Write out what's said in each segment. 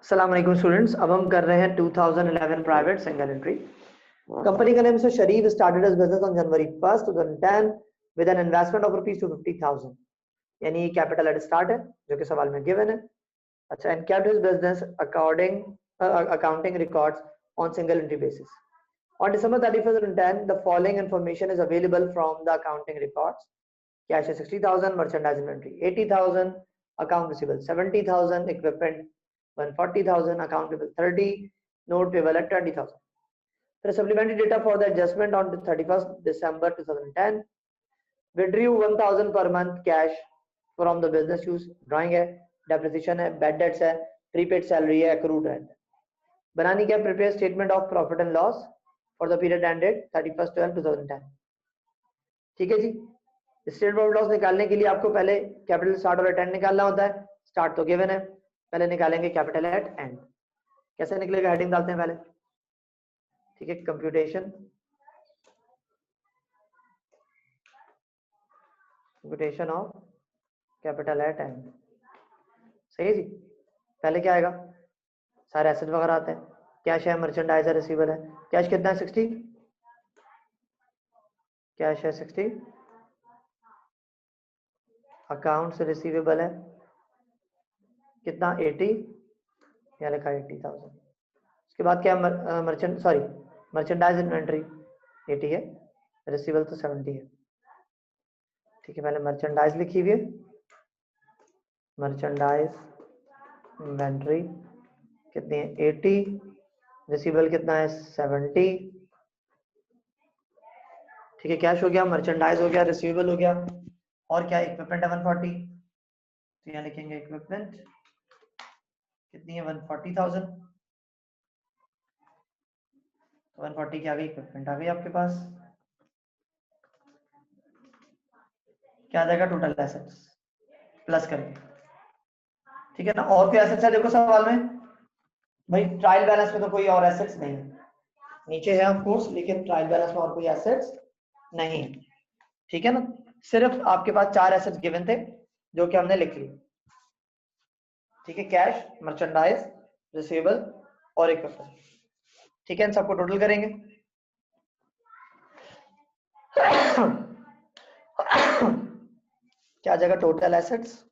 अस्सलाम वालेकुम स्टूडेंट्स। अब हम कर रहे हैं 2011 प्राइवेट सिंगल एंट्री। कंपनी का नेम से Sharif started his business on January 1st 2010 with an investment of ₹250,000, यानी कैपिटल एट स्टार्ट है जो कि सवाल में गिवन है। अच्छा, and kept his business according accounting records on single entry basis. On December 31st 2010, the following information is available from the accounting records. Cash is 60,000, merchandise inventory 80,000, account receivable 70,000, equipment 140,000, account payable 30, note payable at 20,000. The supplementary data for the adjustment on the 31st December 2010, withdrew 1,000 per month cash from the business use. Drawing है, depreciation है, bad debts है, prepaid salary है, accrued rent है। बनानी क्या? prepare statement of profit and loss for the period ended 31/12/2010। ठीक है जी। State profit loss निकालने के लिए आपको पहले कैपिटल स्टार्ट और एट एंड निकालना होता है। स्टार्ट तो गिवन है, पहले निकालेंगे कैपिटल एट एंड। कैसे निकलेगा? हेडिंग डालते हैं पहले। ठीक है, computation of capital eight and. सही है जी। पहले क्या आएगा? सारे एसेट वगैरह आते हैं। कैश है, मर्चेंडाइज है, रिसीवेबल है। कैश कितना है? 60। कैश है 60। अकाउंट्स रिसीवेबल है कितना? 80, यहाँ लिखा 80,000। उसके बाद क्या? मर्चेंडाइज इन्वेंट्री 80 है, रिसीवेबल तो 70 है। ठीक है, पहले मर्चेंडाइज लिखी हुई है, मर्चेंडाइज इन्वेंट्री कितनी है? 80, रिसीवेबल कितना है? 70। ठीक है, कैश हो गया, मर्चेंडाइज हो गया, रिसीवेबल हो गया, और क्या? इक्विपमेंट है 140, तो यहाँ लिखेंगे इक्विपमेंट कितनी है? 140,000। 140 की आ गई, इक्विपमेंट आ गई आपके पास। क्या आ जाएगा? टोटल एसेट्स प्लस करके। ठीक है ना। और कोई एसेट्स है देखो सवाल में? भाई ट्रायल बैलेंस में तो कोई और एसेट्स नहीं है, नीचे है ऑफ कोर्स, लेकिन ट्रायल बैलेंस में और कोई एसेट्स नहीं है। ठीक है ना। सिर्फ आपके पास 4 एसेट्स गिवन थे जो कि हमने लिख लिए। ठीक है, कैश, मर्चेंडाइज, रिसीवेबल और इक्विपमेंट। ठीक है, इन सबको टोटल करेंगे। क्या आ जाएगा? टोटल एसेट्स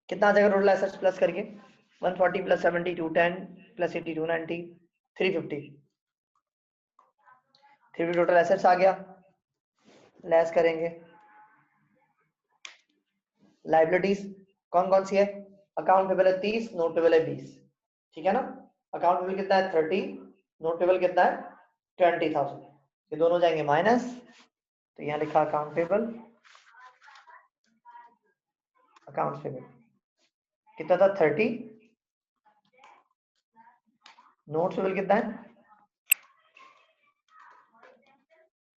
कितना आ जाएगा? टोटल एसेट्स प्लस करके 140 प्लस 70 210 प्लस 80 290 350। टोटल एसेट्स आ गया। लेस करेंगे लाइबिलिटीज। कौन कौन सी है? अकाउंट पेबल है 30, नोट पेबल है 20। ठीक है ना। अकाउंट पेबल कितना है? 30, नोट पेबल कितना है? 20,000। ये दोनों जाएंगे माइनस, तो यहाँ लिखा अकाउंट पेबल। अकाउंट पेबल कितना था? 30। नोट पेबल कितना है?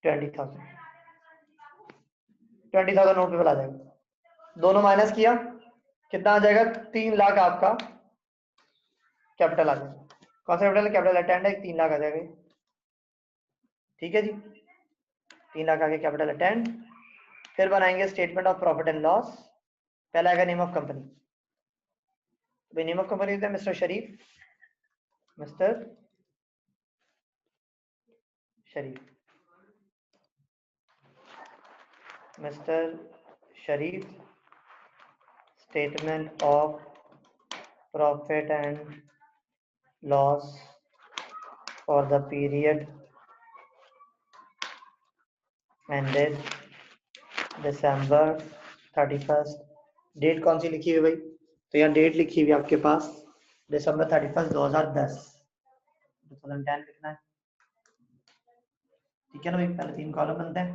20,000। 20,000 नोट पेबल आ जाएगा। दोनों माइनस किया, कितना आ जाएगा? 3 लाख आपका कैपिटल आ जाएगा। कौन सा कैपिटल है? कैपिटल अटेंड है, 3 लाख आ जाएगा। ठीक है जी, 3 लाख आ गया कैपिटल अटेंड। फिर बनाएंगे statement of profit and loss. पहला आएगा name of company. Name of company होता है mister Sharif. Mister Sharif, mister Sharif. Statement of profit and loss for the period ended December 31st। Date कौन सी लिखी हुई भाई? तो यहाँ डेट लिखी हुई आपके पास December 31st 2010 लिखना है। ठीक है ना भाई। पहले 3 कॉलम बनते हैं,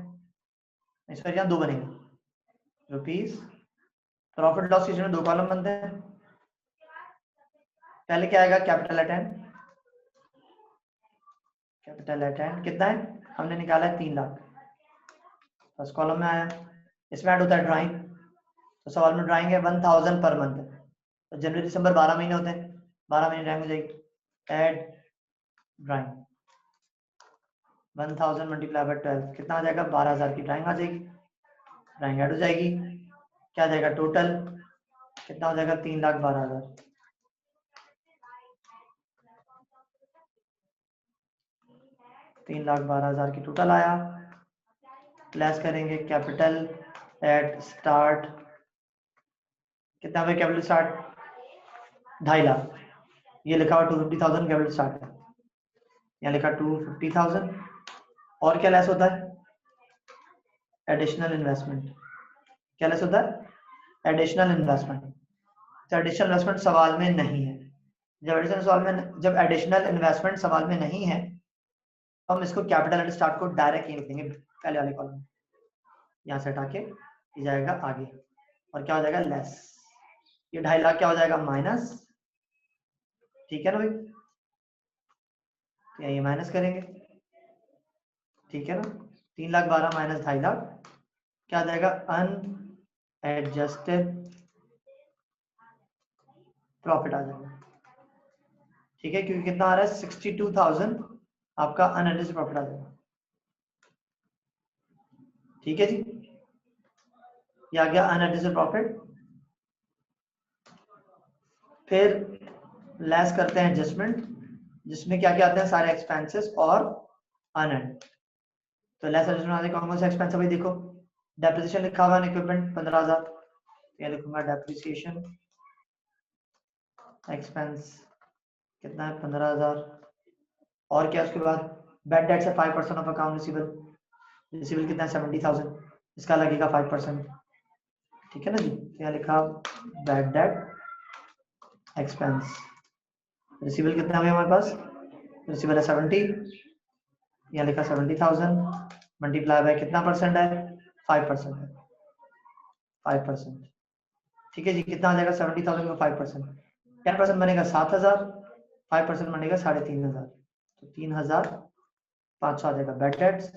इस पर यहाँ 2 बनेंगे। रुपीज प्रॉफिट लॉस में 2 कॉलम बनते हैं। पहले क्या आएगा? Capital attend. कैपिटल अटेंड कितना है? हमने निकाला है 3 लाख। फर्स्ट कॉलम में आया। इसमें ऐड होता है ड्राइंग, तो सवाल में ड्राइंग है 1000 पर मंथ। तो जनवरी दिसंबर 12 महीने होते हैं, 12 महीने ड्राइंग हो जाएगी। ऐड ड्राइंग 1000 मल्टीप्लाई बाय 12 कितना आ जाएगा? 12,000 की ड्राइंग आ जाएगी। ड्राइंग ऐड हो जाएगी। क्या आ जाएगा? टोटल कितना हो जाएगा 3,12,000। 3,12,000 की टोटल आया। लेस करेंगे कैपिटल एट स्टार्ट, कितना पे कैपिटल स्टार्ट 2.5 लाख, ये लिखा हुआ 250,000 कैपिटल स्टार्ट है, यहाँ लिखा 250,000। और क्या लेस होता है? Additional investment. क्या लेस होता है? Additional investment. तो एडिशनल इन्वेस्टमेंट सवाल में नहीं है। जब एडिशनल इन्वेस्टमेंट सवाल में नहीं है तो हम इसको कैपिटल एट स्टार्ट को डायरेक्ट यहीं लिखेंगे पहले वाले कॉलम में, यहाँ से हटा के ये जाएगा आगे, और क्या हो जाएगा लेस, ये 2.5 लाख क्या हो जाएगा माइनस, ठीक है ना भाई, तो ये माइनस करेंगे, ठीक है ना। 3,12,000 माइनस 2.5 लाख क्या आ जाएगा अनएडजस्टेड प्रॉफिट आ जाएगा, ठीक है, क्योंकि कितना आ रहा है 62,000 आपका अनएडजस्टेड प्रॉफिट आ जाएगा, ठीक है जी, ये आ गया अनएडजस्टेड प्रॉफिट। फिर लेस करते हैं एडजस्टमेंट, जिसमें क्या क्या आते हैं सारे एक्सपेंसेस और अनएड। तो लेस एडजस्टमेंट कौन कौन सा एक्सपेंस है भाई, देखो डेप्रिसिएशन लिखा हुआ है इक्विपमेंट 15,000, ये लिखूंगा डेप्रिसिएशन एक्सपेंस कितना है 15,000। और क्या उसके बाद बैड डेट से 5% ऑफ अकाउंट रिसीवेबल, रिसीवेबल कितना है 70,000, इसका लगेगा 5%, ठीक है ना जी। यहाँ लिखा बैड डेट एक्सपेंस, रिसीवेबल कितना है हमारे पास, रिसीवेबल है 70, यहाँ लिखा 70,000 मल्टीप्लाई बाय कितना परसेंट है 5% है, 5%, ठीक है जी। कितना आ जाएगा 70,000 का 5%, 10% बनेगा 7,000, 5% बनेगा 3,500, तो 3,500 आ जाएगा बैड डेट्स।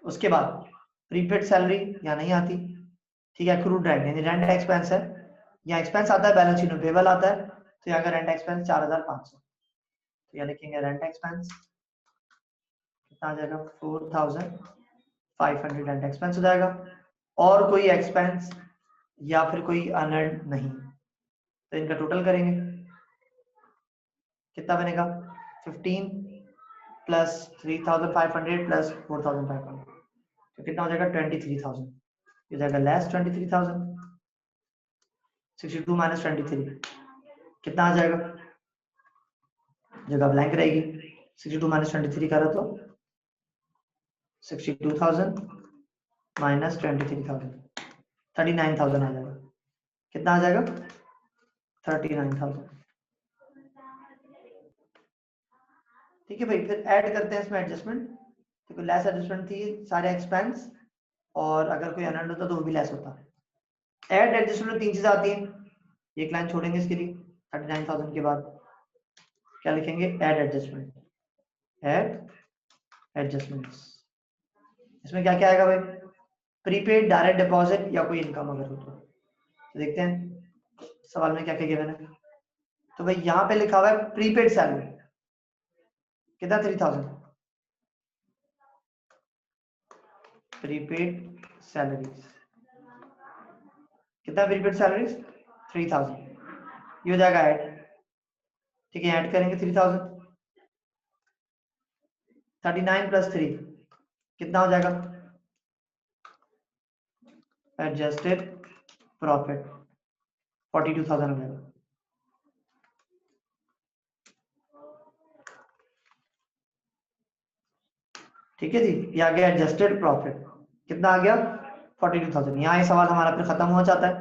उसके बाद प्रीपेड सैलरी यहाँ नहीं आती, ठीक है, एक्रूड रेंट यानी रेंट एक्सपेंस है, यहाँ एक्सपेंस आता है बैलेंस शीट में पेबल आता है, तो यहाँ का रेंट एक्सपेंस 4,500, तो यहाँ लिखेंगे रेंट एक्सपेंस कितना आ जाएगा 4,500 रेंट एक्सपेंस हो जाएगा। और कोई एक्सपेंस या फिर कोई अनर्न नहीं, तो इनका टोटल करेंगे कितना बनेगा 15 प्लस 3,500 प्लस 4,500, तो कितना हो जाएगा 23,000, ये जाएगा लेस 23,000, 62 माइनस 23 कितना आ जाएगा, जगह ब्लैंक रहेगी, 62 माइनस 23 करो तो 62,000 माइनस 23,000 39,000 आ जाएगा, कितना आ जाएगा 39,000, ठीक है भाई। फिर ऐड करते हैं इसमें एडजस्टमेंट, क्योंकि लेस एडजस्टमेंट थी सारे एक्सपेंस, और अगर कोई अनर्न होता तो वो भी लेस होता। ऐड एडजस्टमेंट में 3 चीजें आती हैं, एक लाइन छोड़ेंगे इसके लिए, 39,000 के बाद क्या लिखेंगे ऐड एडजस्टमेंट, ऐड एडजस्टमेंट्स। इसमें क्या क्या आएगा भाई, प्रीपेड डायरेक्ट डिपॉजिट या कोई इनकम अगर हो तो देखते हैं सवाल में क्या क्या गिवन है। तो भाई यहाँ पे लिखा हुआ है प्रीपेड सैलरी कितना 3,000, प्रीपेड सैलरीज कितना, प्रीपेड सैलरीज 3,000, ये हो जाएगा ऐड, ठीक है, ऐड करेंगे 3,000, 39 प्लस 3 कितना हो जाएगा एडजस्टेड प्रॉफिट 42,000 हो जाएगा, ठीक है जी। ये आ गया एडजस्टेड प्रॉफिट कितना आ गया 42,000। यहाँ ये सवाल हमारा फिर खत्म हो जाता है,